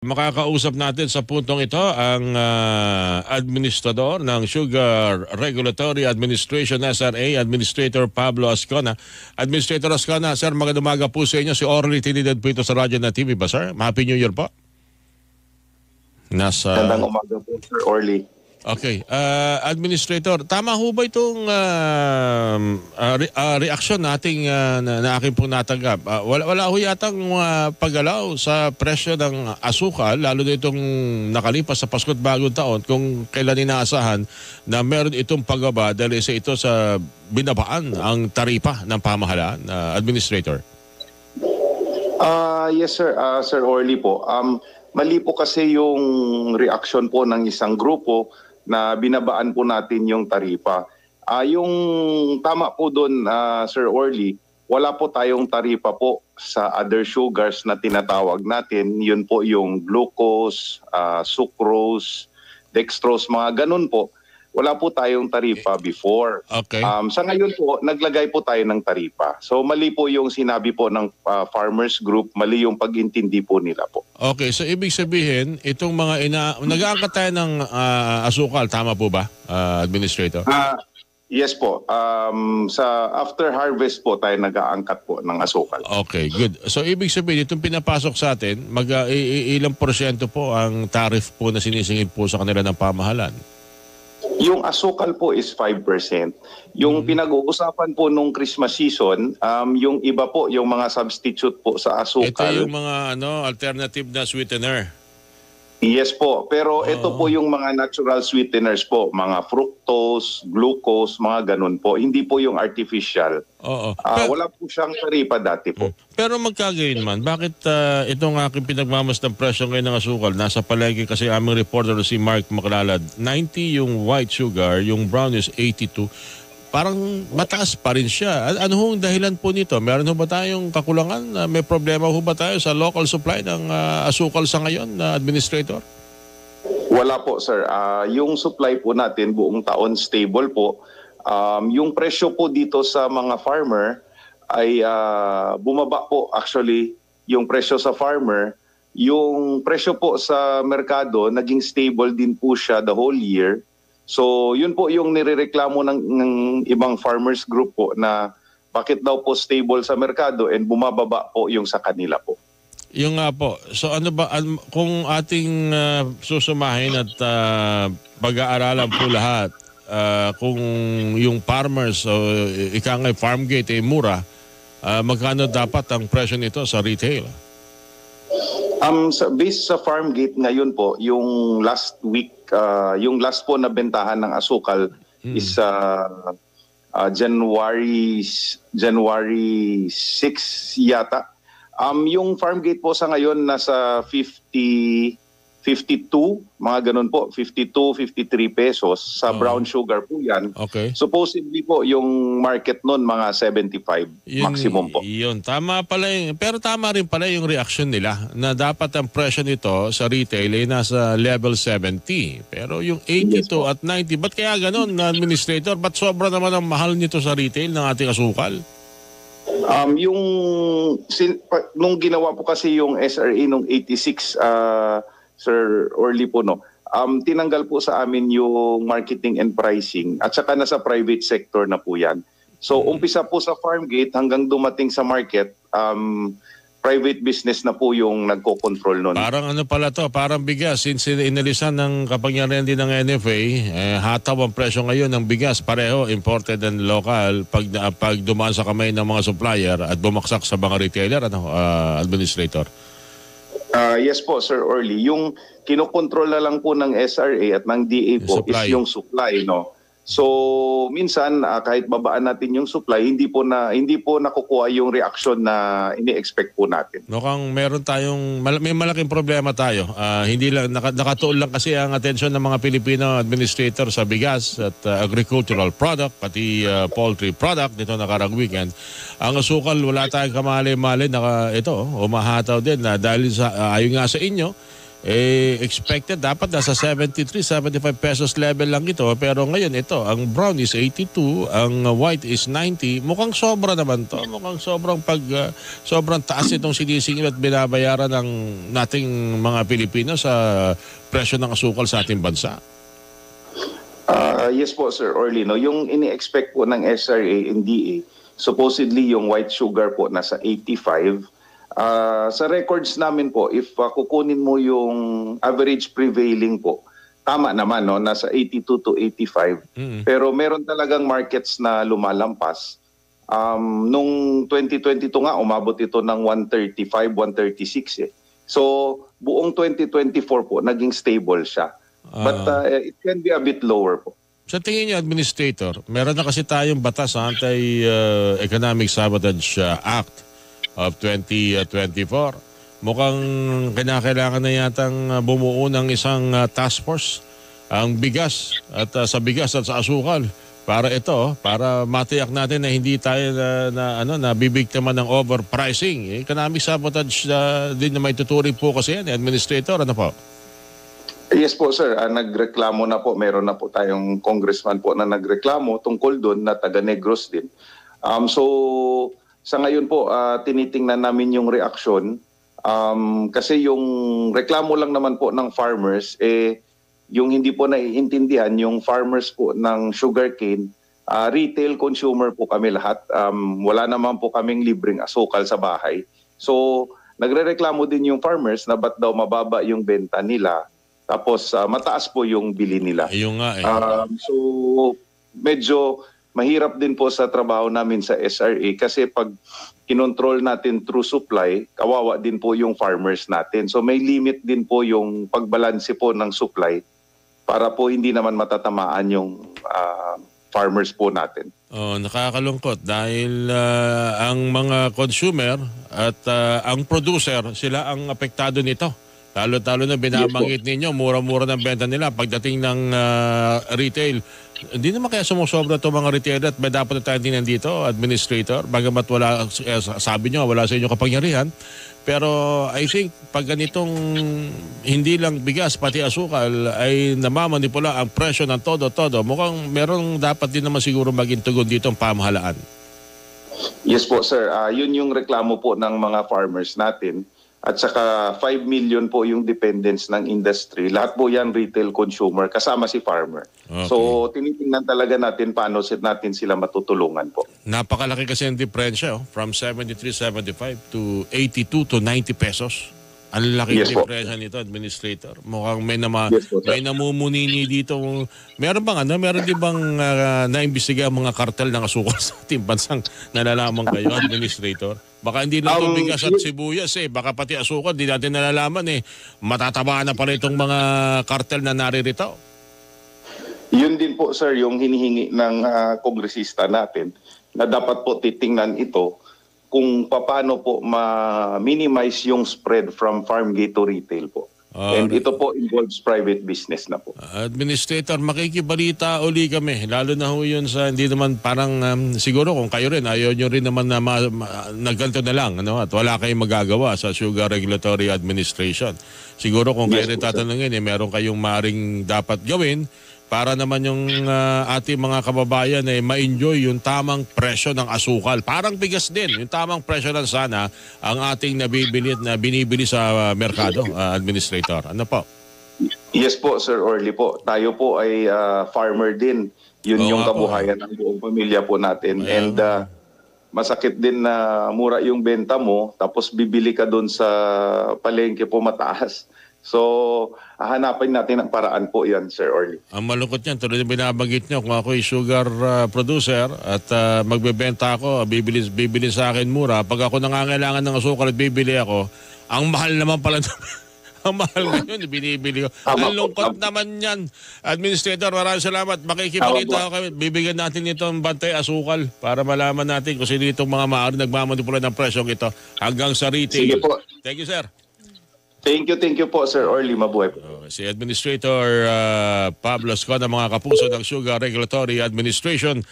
Makakausap natin sa puntong ito ang administrador ng Sugar Regulatory Administration SRA, Administrator Pablo Ascona. Administrator Ascona, sir, magandang umaga po sa inyo. Si Orly Trinidad po ito sa Radyo na TV ba, sir? Happy New Year po. Magandang umaga po, Sir Orly. Okay. Administrator, tama ho ba itong reaksyon nating na aking pong natanggap? Wala ho yatang paggalaw sa presyo ng asukal, lalo na itong nakalipas sa Pasko't Bagong Taon, kung kailan inaasahan na meron itong pagbaba dahil ito sa binabaan ang taripa ng pamahalaan, Administrator? Yes, sir. Sir Orly po. Mali po kasi yung reaksyon po ng isang grupo na binabaan po natin yung taripa. Yung tama po doon, Sir Orly, wala po tayong taripa po sa other sugars na tinatawag natin. Yun po yung glucose, sucrose, dextrose, mga ganun po. Wala po tayong taripa before. Okay. Sa ngayon po, naglagay po tayo ng taripa. So mali po yung sinabi po ng farmers group, mali yung pag-intindi po nila po. Okay, so ibig sabihin, itong mga nag-aangkat tayo ng asukal, tama po ba, Administrator? Yes po. Sa after harvest po tayo nag-aangkat po ng asukal. Okay, good. So ibig sabihin, itong pinapasok sa atin, ilang porsyento po ang tariff po na sinisingil po sa kanila ng pamahalan? Yung asukal po is 5%. Yung pinag-uusapan po nung Christmas season, yung iba po, yung mga substitute po sa asukal. Ito yung mga alternative na sweetener. Yes po, pero ito po yung mga natural sweeteners po, mga fructose, glucose, mga ganun po. Hindi po yung artificial. Oo. Wala po siyang taripa dati po. Pero magkagayon man, bakit itong aking pinagmamastang presyo ngayon ng asukal, nasa palengke kasi aming reporter si Mark Maclalad, 90 yung white sugar, yung brown is 82. Parang mataas pa rin siya. Ano hong dahilan po nito? Meron ho ba tayong kakulangan? May problema ho ba tayo sa local supply ng asukal sa ngayon, Administrator? Wala po, sir. Yung supply po natin buong taon stable po. Yung presyo po dito sa mga farmer ay bumaba po actually yung presyo sa farmer. Yung presyo po sa merkado naging stable din po siya the whole year. So yun po yung nirereklamo ng ibang farmers group po na bakit daw po stable sa merkado and bumababa po yung sa kanila po. Yung nga po. So ano ba, kung ating susumahin at pag-aaralan po lahat, kung yung farmers o ika nga farm gate ay mura, magkano dapat ang presyo nito sa retail? Based sa farm gate ngayon po, yung last week, yung last po na bentahan ng asukal is January 6 yata. Yung farm gate po sa ngayon nasa 52, mga ganun po, 52, 53 pesos. Sa brown sugar po yan. Okay. Supposedly po, yung market nun mga 75 maximum po. Yun, tama pala pero tama rin pala yung reaction nila na dapat ang presyo nito sa retail ay nasa level 70. Pero yung 82 at 90, ba't kaya ganun, Administrator? Ba't sobra naman ang mahal nito sa retail ng ating asukal? Nung ginawa po kasi yung SRA nung 86, Sir Orly po, no, tinanggal po sa amin yung marketing and pricing at saka nasa private sector na po yan. So umpisa po sa farm gate hanggang dumating sa market, private business na po yung nagko-control nun. Parang ano pala to, parang bigas. Since inalisan ng kapangyarihan din ng NFA, hataw ang presyo ngayon ng bigas. Pareho, imported and local. Pag dumaan sa kamay ng mga supplier at bumaksak sa mga retailer, Administrator? Yes po, Sir Orly. Yung kinokontrol na lang po ng SRA at ng DA po is yung supply, no. So minsan kahit babaan natin yung supply, hindi po nakukuha yung reaction na ini-expect po natin. Mukhang meron tayong may malaking problema tayo. Hindi lang nakatuon lang kasi ang atensyon ng mga Pilipino administrator sa bigas at agricultural product pati poultry product nito nakarang weekend. Ang asukal wala tayong kamali-mali ito umahataw din na dahil sa ayon nga sa inyo expected dapat nasa 73, 75 pesos level lang ito. Pero ngayon ito, ang brown is 82, ang white is 90. Mukhang sobra naman to. Mukhang sobrang taas itong sinisingil at binabayaran ng nating mga Pilipino sa presyo ng asukal sa ating bansa. Yes po, Sir Orly. No? Yung ini-expect po ng SRA and DA, supposedly yung white sugar po nasa 85. Sa records namin po, if kukunin mo yung average prevailing po, tama naman, no? Nasa 82 to 85. Pero meron talagang markets na lumalampas. Nung 2022 nga, umabot ito ng 135, 136 eh. So, buong 2024 po, naging stable siya. But it can be a bit lower po. Sa tingin niyo, Administrator, meron na kasi tayong batas, Anti-Economic Sabotage Act of 2024. Mukhang kinakailangan na yatang bumuo ng isang task force ang bigas at sa bigas at sa asukal para matiyak natin na hindi tayo na bibiktima ng overpricing. Economic sabotage din na may tuturing po kasi yan, Administrator. Ano po? Yes po, sir. Nagreklamo na po. Meron na po tayong congressman po na nagreklamo tungkol doon na taga Negros din. So sa ngayon po, tinitingnan namin yung reaksyon kasi yung reklamo lang naman po ng farmers, yung hindi po naiintindihan, yung farmers po ng sugarcane, retail consumer po kami lahat. Wala naman po kaming libreng asukal sa bahay. So nagrereklamo din yung farmers na ba't daw mababa yung benta nila, tapos mataas po yung bili nila. Ayun nga So medyo mahirap din po sa trabaho namin sa SRA kasi pag kinontrol natin through supply, kawawa din po yung farmers natin. So may limit din po yung pagbalanse po ng supply para po hindi naman matatamaan yung farmers po natin. Nakakalungkot dahil ang mga consumer at ang producer, sila ang apektado nito. Talo-talo na binabanggit ninyo, mura-mura ng benta nila. Pagdating ng retail, hindi naman kaya sumusobra itong mga retailer at may dapat na tayo tingnan dito, Administrator. Bagamat wala, sabi nyo, wala sa inyo kapangyarihan. Pero I think pag ganitong hindi lang bigas, pati asukal, ay namamanipula ang presyo ng todo-todo, mukhang merong dapat din naman siguro maging tugon dito ang pamahalaan. Yes po, sir. Yun yung reklamo po ng mga farmers natin. At saka 5 million po yung dependents ng industry. Lahat po yan retail consumer, kasama si farmer. Okay. So tinitingnan talaga natin paano natin sila matutulungan po. Napakalaki kasi ang diferensya, from 73.75 to 82 to 90 pesos. Ang laki diferensya nito, Administrator. Mukhang may namumunini dito. Meron din bang naimbestiga ang mga kartel ng asukal sa ating bansang nalalaman kayo, Administrator? Baka hindi lang ito bigas at sibuyas baka pati asukal, di natin nalalaman matataba na pala itong mga kartel na naririto. Yun din po, sir, yung hinihingi ng kongresista natin na dapat po titingnan ito kung paano po ma-minimize yung spread from farm gate to retail po. And ito po involves private business na po. Administrator, makikibalita uli kami. Lalo na ho yun sa hindi naman parang siguro kung kayo rin, ayaw nyo rin naman na ganito na lang. At wala kayong magagawa sa Sugar Regulatory Administration. Siguro kung kayo rin tatanungin, meron kayong maring dapat gawin para naman yung ating mga kababayan ma-enjoy yung tamang presyo ng asukal. Parang bigas din, yung tamang presyo lang sana ang ating binibili sa merkado, Administrator. Ano po? Yes po, Sir Orly po. Tayo po ay farmer din. Yun yung kabuhayan ng buong pamilya po natin. And masakit din na mura yung benta mo, tapos bibili ka doon sa palengke po mataas. So, hahanapin natin ang paraan po yan, Sir Orly. Ang malungkot niyan, tuloy na binabanggit niyo, kung ako ay sugar producer at magbebenta ako, bibili sa akin mura. Pag ako nangangailangan ng asukal at bibili ako, ang mahal naman pala ang mahal ngayon, binibili ko. Ang lungkot naman yan. Administrator, maraming salamat. Makikibalita ako kami. Bibigyan natin itong bantay asukal para malaman natin kung sino itong mga maaari nagmamanipula ng presyong ito hanggang sa retail. Sige po. Thank you, sir. Thank you po, Sir Orly. Mabuhay po. Si Administrator Pablo Escona, mga kapuso ng Sugar Regulatory Administration.